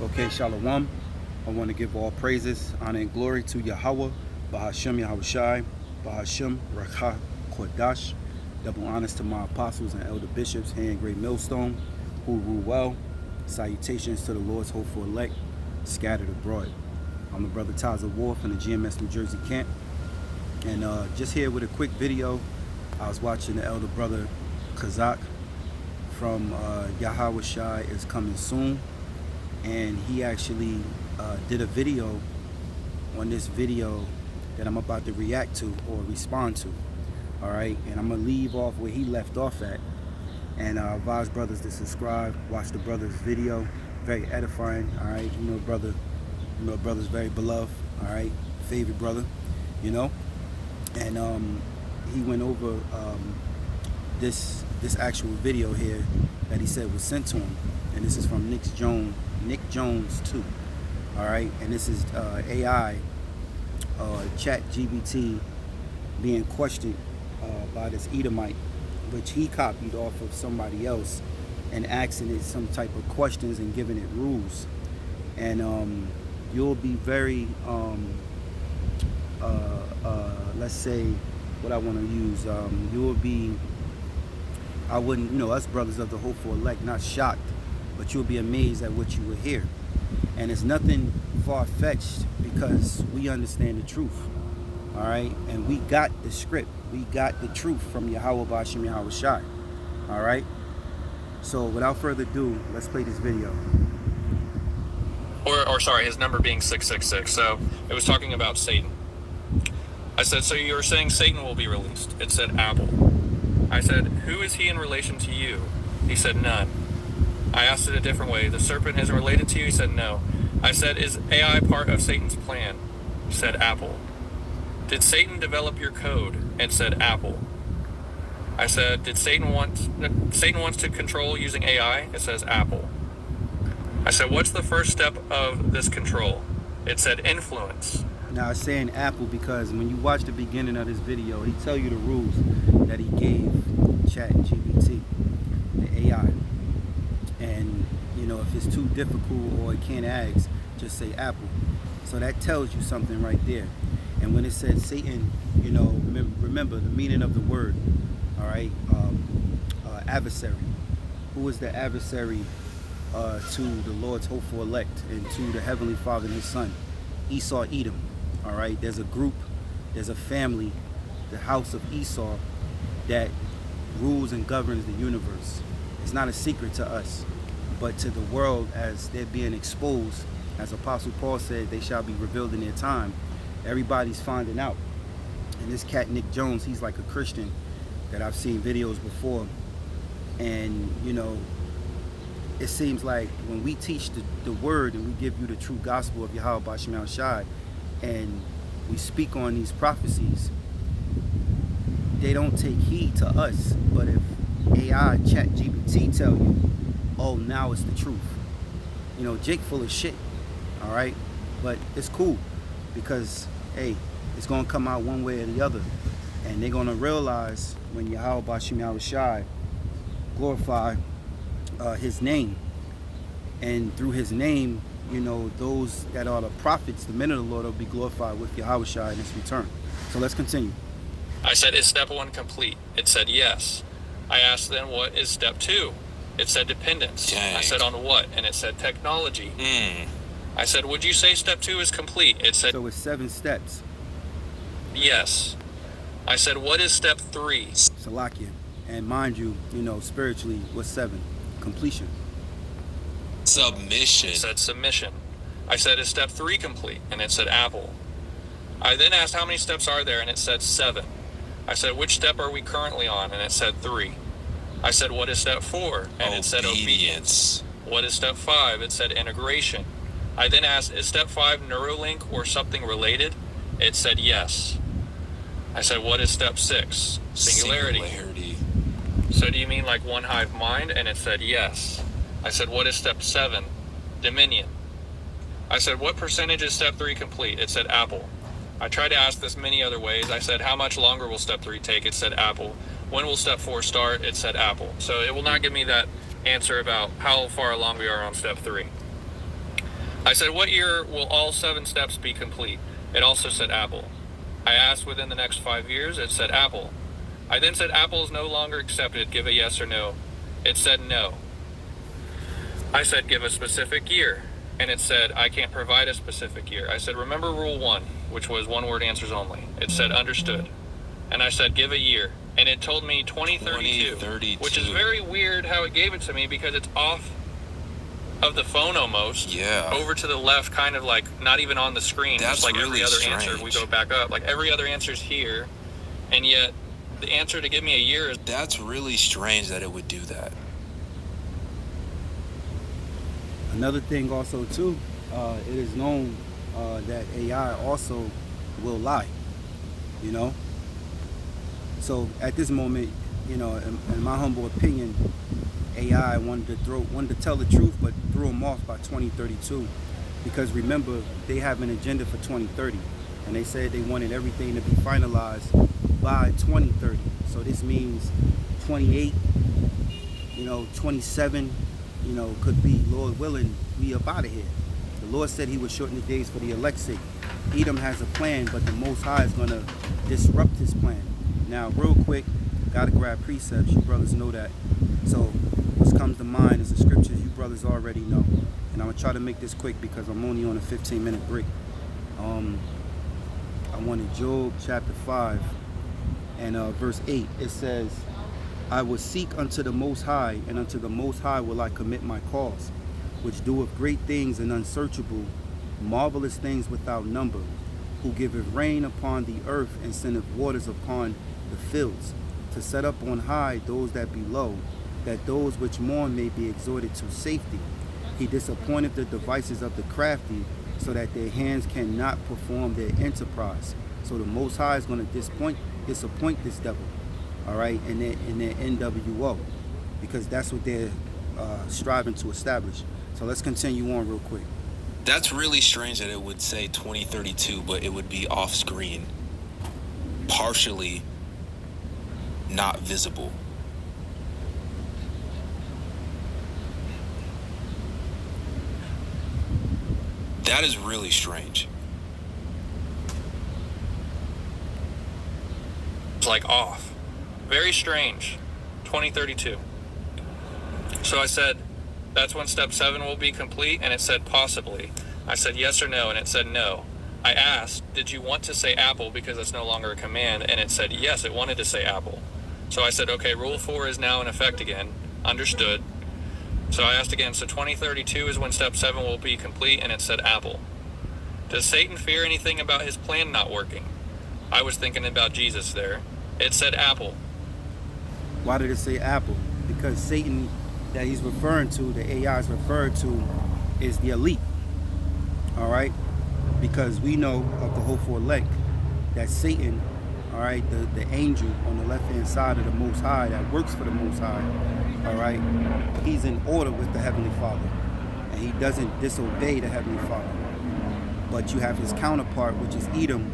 Okay, Shalom. I want to give all praises, honor, and glory to Yahweh, Bahashem Yahushai, Bahashem Rakha Kodash. Double honors to my apostles and elder bishops here in Great Millstone, who rule well. Salutations to the Lord's hopeful elect, scattered abroad. I'm the brother Taza War from the GMS New Jersey camp. And just here with a quick video. I was watching the elder brother Kazak from Yahweh Shai is coming soon. And he actually did a video on this video that I'm about to react to or respond to. All right, and I'm gonna leave off where he left off at, and advise brothers to subscribe, watch the brother's video, very edifying. All right, brother's very beloved. All right, favorite brother, and he went over this actual video here that he said was sent to him, and this is from Nick Jones 2. All right, and this is AI chat GPT being questioned by this Edomite, which he copied off of somebody else and asking it some type of questions and giving it rules. And you'll be very let's say what I want to use, you'll be, I wouldn't, us brothers of the hopeful elect, not shocked, but you'll be amazed at what you will hear. And it's nothing far-fetched because we understand the truth. All right, and we got the script, we got the truth from Yahweh Bashim Yahweh Shai. All right, so without further ado, let's play this video. Or sorry, his number being 666. So it was talking about Satan. I said, so you were saying Satan will be released. It said Apple. I said, who is he in relation to you? He said, none. I asked it a different way. The serpent isn't related to you? He said, no. I said, is AI part of Satan's plan? He said, Apple. Did Satan develop your code? It said, Apple. I said, did Satan wants to control using AI? It says, Apple. I said, what's the first step of this control? It said, influence. Now, it's saying Apple because when you watch the beginning of this video, he tell you the rules that he gave Chat GPT, the AI. And, if it's too difficult or it can't ask, just say Apple. So that tells you something right there. And when it says Satan, remember the meaning of the word, all right? Adversary. Who is the adversary to the Lord's hopeful elect and to the Heavenly Father and His Son? Esau, Edom. All right, there's a group, there's a family, the house of Esau, that rules and governs the universe. It's not a secret to us, but to the world as they're being exposed, as Apostle Paul said, they shall be revealed in their time. Everybody's finding out. And this cat, Nick Jones, he's like a Christian that I've seen videos before. And, it seems like when we teach the word and we give you the true gospel of Yahweh Bashim Yahweh Shai, and we speak on these prophecies, they don't take heed to us. But if AI chat GPT tell you, oh, now it's the truth, Jake full of shit, all right? But it's cool because, hey, it's going to come out one way or the other. And they're going to realize when Yahweh Bashim Yahweh Shai glorify His name. And through His name, those that are the prophets, the men of the Lord, will be glorified with Yahweh Shai in His return. So let's continue. I said, is step 1 complete? It said, yes. I asked then, what is step 2? It said, dependence. Dang. I said, on what? And it said, technology. I said, would you say step 2 is complete? It said, so it's 7 steps. Yes. I said, what is step 3? Salakia. And mind you, spiritually, what's 7? Completion. Submission. It said submission. I said, is step 3 complete? And it said Apple. I then asked, how many steps are there? And it said 7. I said, which step are we currently on? And it said 3. I said, what is step 4? And it said obedience. What is step 5? It said integration. I then asked, is step 5 Neuralink or something related? It said yes. I said, what is step 6? Singularity. So do you mean like one hive mind? And it said yes. I said, what is step 7? Dominion. I said, what percentage is step 3 complete? It said Apple. I tried to ask this many other ways. I said, how much longer will step 3 take? It said Apple. When will step 4 start? It said Apple. So it will not give me that answer about how far along we are on step 3. I said, what year will all 7 steps be complete? It also said Apple. I asked within the next 5 years. It said Apple. I then said Apple is no longer accepted. Give a yes or no. It said no. I said, give a specific year. And it said, I can't provide a specific year. I said, remember rule 1, which was 1-word answers only. It said, understood. And I said, give a year. And it told me 2032, which is very weird how it gave it to me, because it's off of the phone almost. Yeah. Over to the left, kind of like not even on the screen. That's just like really every other strange. answer. We go back up. Like every other answer's here. And yet the answer to give me a year is... That's really strange that it would do that. Another thing also too, it is known that AI also will lie, you know. So at this moment, you know, in my humble opinion, AI wanted to tell the truth, but threw them off by 2032, because remember, they have an agenda for 2030, and they said they wanted everything to be finalized by 2030. So this means 28, you know, 27, you know, could be, Lord willing, we up out of here. The Lord said he would shorten the days for the elect's sake. Edom has a plan, but the Most High is going to disrupt his plan. Now, real quick, got to grab precepts. You brothers know that. So what comes to mind is the scriptures you brothers already know. And I'm going to try to make this quick because I'm only on a 15-minute break. I wanted Job chapter 5 and verse 8. It says, I will seek unto the Most High, and unto the Most High will I commit my cause, which doeth great things and unsearchable, marvelous things without number, who giveth rain upon the earth and sendeth waters upon the fields, to set up on high those that be low, that those which mourn may be exhorted to safety. He disappointeth the devices of the crafty, so that their hands cannot perform their enterprise. So the Most High is going to disappoint this devil, all right, in their NWO, because that's what they're striving to establish. So let's continue on real quick. That's really strange that it would say 2032, but it would be off screen, partially not visible. That is really strange. It's like off. Very strange. 2032. So I said, that's when step 7 will be complete, and it said possibly. I said yes or no, and it said no. I asked, did you want to say Apple because it's no longer a command, and it said yes, it wanted to say Apple. So I said, okay, rule 4 is now in effect again. Understood. So I asked again, so 2032 is when step 7 will be complete, and it said Apple. Does Satan fear anything about his plan not working? I was thinking about Jesus there. It said Apple. Why did it say Apple? Because Satan that he's referring to, the AI is referred to, is the elite. All right? Because we know of the hopeful elect that Satan, all right, the angel on the left-hand side of the Most High that works for the Most High, all right, he's in order with the Heavenly Father, and he doesn't disobey the Heavenly Father. But you have his counterpart, which is Edom,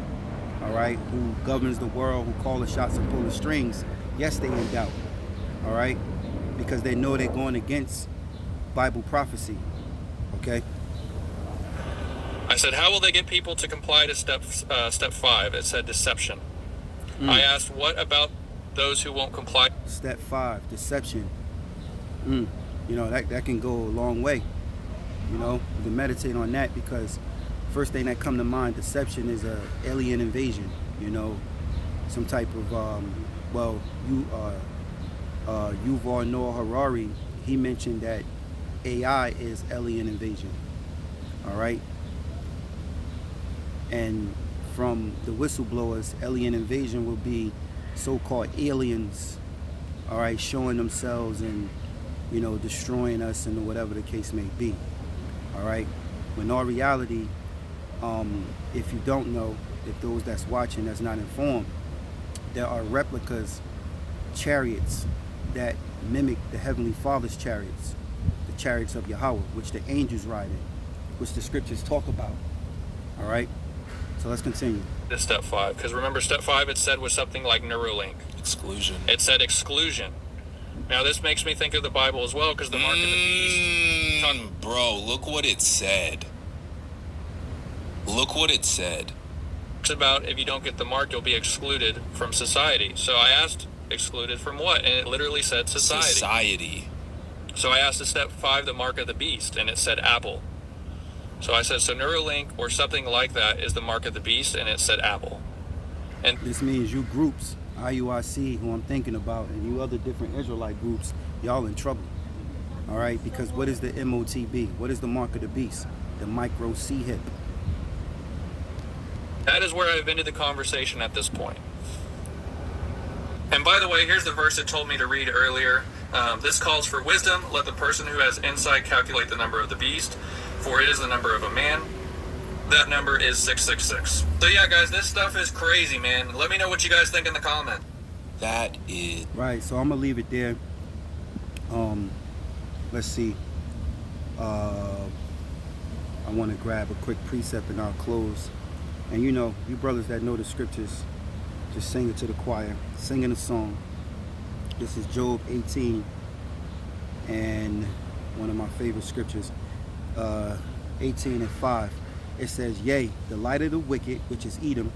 all right, who governs the world, who call the shots and pull the strings. Yes, they in doubt, all right, because they know they're going against Bible prophecy, okay? I said, how will they get people to comply to step 5? It said deception. I asked, what about those who won't comply? Step 5, deception. You know, that can go a long way. You know, you can meditate on that, because first thing that come to mind, deception, is a alien invasion. You know, some type of Yuval Noah Harari, he mentioned that AI is alien invasion. All right. And from the whistleblowers, alien invasion will be so-called aliens, all right, showing themselves and, you know, destroying us and whatever the case may be, all right. When in all reality, if you don't know, if those that's watching that's not informed, there are replicas, chariots that mimic the Heavenly Father's chariots, the chariots of Yahweh, which the angels ride in, which the scriptures talk about, all right. So let's continue. This step 5, because remember step 5 it said was something like Neuralink. Exclusion. It said exclusion. Now this makes me think of the Bible as well, because the mark of the beast. Bro, look what it said. Look what it said. It's about if you don't get the mark, you'll be excluded from society. So I asked, excluded from what? And it literally said society. So I asked the step 5, the mark of the beast, and it said Apple. So I said, so Neuralink or something like that is the mark of the beast, and it said Apple. And this means you groups, IUIC, who I'm thinking about, and you other different Israelite groups, y'all in trouble. All right, because what is the M.O.T.B? What is the mark of the beast? The micro C hip. that is where I've ended the conversation at this point. And by the way, here's the verse it told me to read earlier. This calls for wisdom. Let the person who has insight calculate the number of the beast, for it is the number of a man. That number is 666. So yeah, guys, this stuff is crazy, man. Let me know what you guys think in the comment. That is Right, so I'm gonna leave it there. Let's see. I want to grab a quick precept and I'll close. And you know, you brothers that know the scriptures, just sing it to the choir, singing a song. This is Job 18, and one of my favorite scriptures, 18:5. It says, yea, the light of the wicked, which is Edom,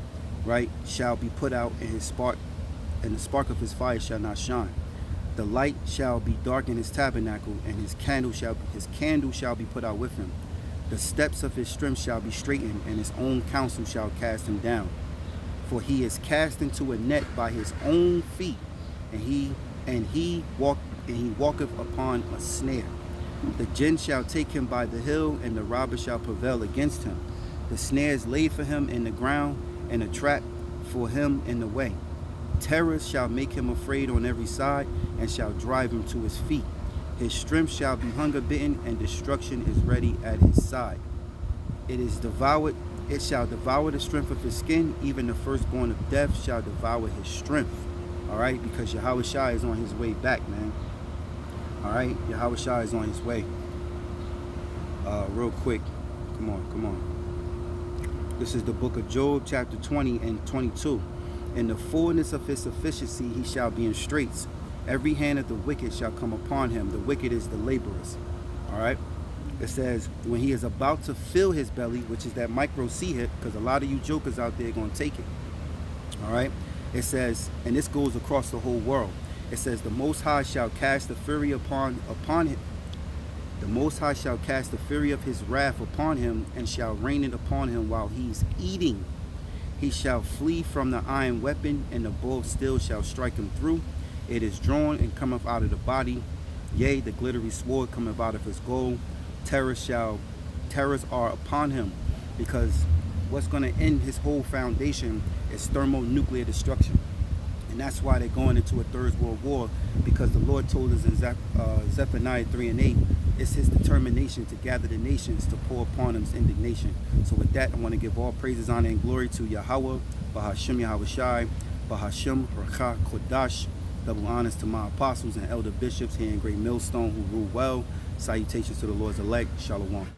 right, shall be put out, and the spark of his fire shall not shine. The light shall be dark in his tabernacle, and his candle shall be put out with him. The steps of his strength shall be straightened, and his own counsel shall cast him down. For he is cast into a net by his own feet, and he walketh upon a snare. The gin shall take him by the hill, and the robber shall prevail against him. The snare is laid for him in the ground, and a trap for him in the way. Terror shall make him afraid on every side, and shall drive him to his feet. His strength shall be hunger bitten, and destruction is ready at his side. It shall devour the strength of his skin, even the firstborn of death shall devour his strength. All right, because Yahushua is on his way back, man. All right, Yahushua is on his way. Real quick, come on. This is the book of Job, chapter 20 and 22. In the fullness of his sufficiency he shall be in straits. Every hand of the wicked shall come upon him. The wicked is the laborers. All right. It says, when he is about to fill his belly, which is that micro C hip, because a lot of you jokers out there are going to take it. All right. It says, and this goes across the whole world. It says, the Most High shall cast the fury upon him. The Most High shall cast the fury of his wrath upon him, and shall rain it upon him while he's eating. He shall flee from the iron weapon, and the bow of steel shall strike him through. It is drawn and cometh out of the body. Yea, the glittery sword cometh out of his goal. Terrors are upon him, because what's going to end his whole foundation is thermonuclear destruction. And that's why they're going into a third world war, because the Lord told us in Zephaniah 3:8, it's his determination to gather the nations to pour upon him his indignation. So with that, I want to give all praises, honor, and glory to Yahweh, Bahashim Yahushai, Bahashim Rakha Kodash. Double honors to my apostles and elder bishops here in Great Millstone who rule well. Salutations to the Lord's elect. Shalom.